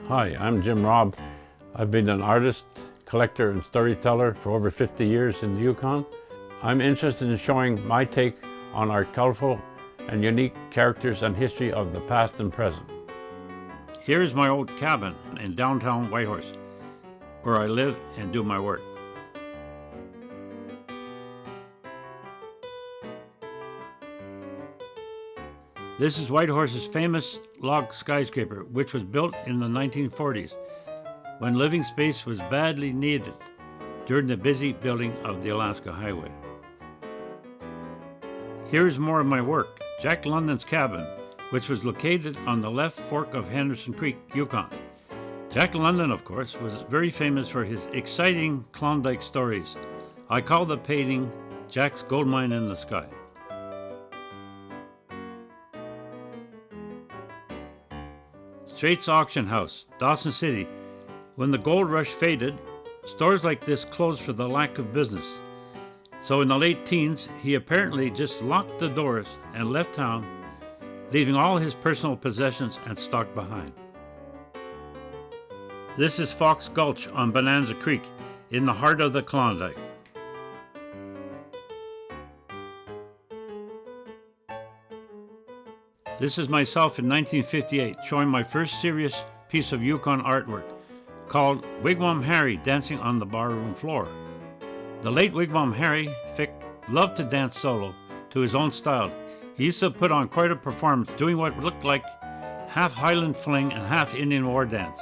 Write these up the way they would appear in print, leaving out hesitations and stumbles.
Hi, I'm Jim Robb. I've been an artist, collector, and storyteller for over 50 years in the Yukon. I'm interested in showing my take on our colorful and unique characters and history of the past and present. Here is my old cabin in downtown Whitehorse, where I live and do my work. This is Whitehorse's famous log skyscraper, which was built in the 1940s, when living space was badly needed during the busy building of the Alaska Highway. Here is more of my work, Jack London's cabin, which was located on the left fork of Henderson Creek, Yukon. Jack London, of course, was very famous for his exciting Klondike stories. I call the painting Jack's Gold Mine in the Sky. Straight's Auction House, Dawson City. When the gold rush faded, stores like this closed for the lack of business. So in the late teens, he apparently just locked the doors and left town, leaving all his personal possessions and stock behind. This is Fox Gulch on Bonanza Creek, in the heart of the Klondike. This is myself in 1958, showing my first serious piece of Yukon artwork, called Wigwam Harry Dancing on the Barroom Floor. The late Wigwam Harry, Fick, loved to dance solo to his own style. He used to put on quite a performance, doing what looked like half Highland fling and half Indian war dance.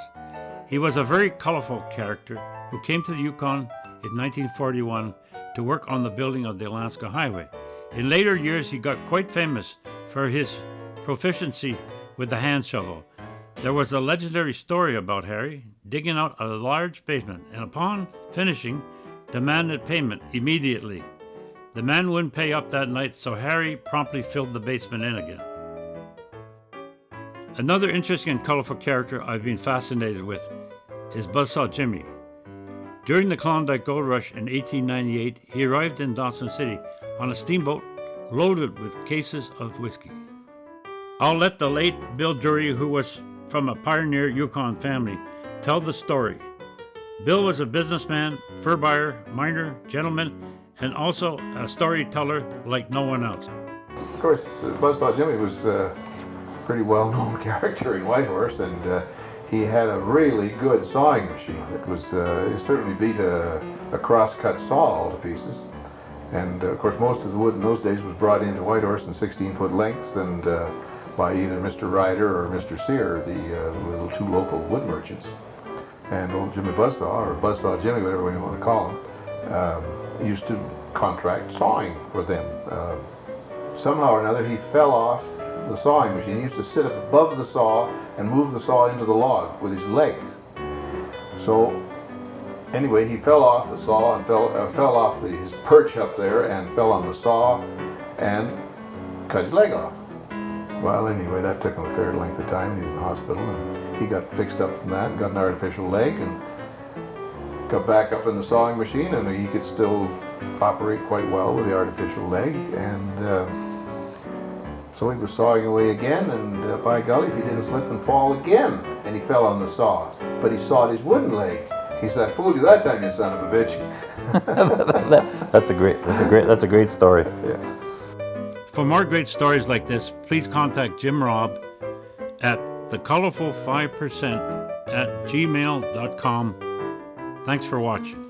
He was a very colorful character who came to the Yukon in 1941 to work on the building of the Alaska Highway. In later years, he got quite famous for his proficiency with the hand shovel. There was a legendary story about Harry digging out a large basement and upon finishing, demanded payment immediately. The man wouldn't pay up that night, so Harry promptly filled the basement in again. Another interesting and colorful character I've been fascinated with is Buzzsaw Jimmy. During the Klondike Gold Rush in 1898, he arrived in Dawson City on a steamboat loaded with cases of whiskey. I'll let the late Bill Drury, who was from a pioneer Yukon family, tell the story. Bill was a businessman, fur buyer, miner, gentleman, and also a storyteller like no one else. Of course, Buzzsaw Jimmy was a pretty well-known character in Whitehorse, and he had a really good sawing machine. It certainly beat a cross-cut saw all to pieces. And of course, most of the wood in those days was brought into Whitehorse in 16-foot lengths, and by either Mr. Ryder or Mr. Sear, the two local wood merchants. And old Jimmy Buzzsaw, or Buzzsaw Jimmy, whatever you want to call him, used to contract sawing for them. Somehow or another, he fell off the sawing machine. He used to sit up above the saw and move the saw into the log with his leg. So anyway, he fell off the saw and fell off his perch up there and fell on the saw and cut his leg off. Well, anyway, that took him a fair length of time. He was in the hospital, and he got fixed up from that, got an artificial leg, and got back up in the sawing machine, and he could still operate quite well with the artificial leg. And so he was sawing away again, and by golly, if he didn't slip and fall again, and he fell on the saw. But he sawed his wooden leg. He said, "I fooled you that time, you son of a bitch." That's a great story. Yeah. For more great stories like this, please contact Jim Robb at thecolorful5% at gmail.com. Thanks for watching.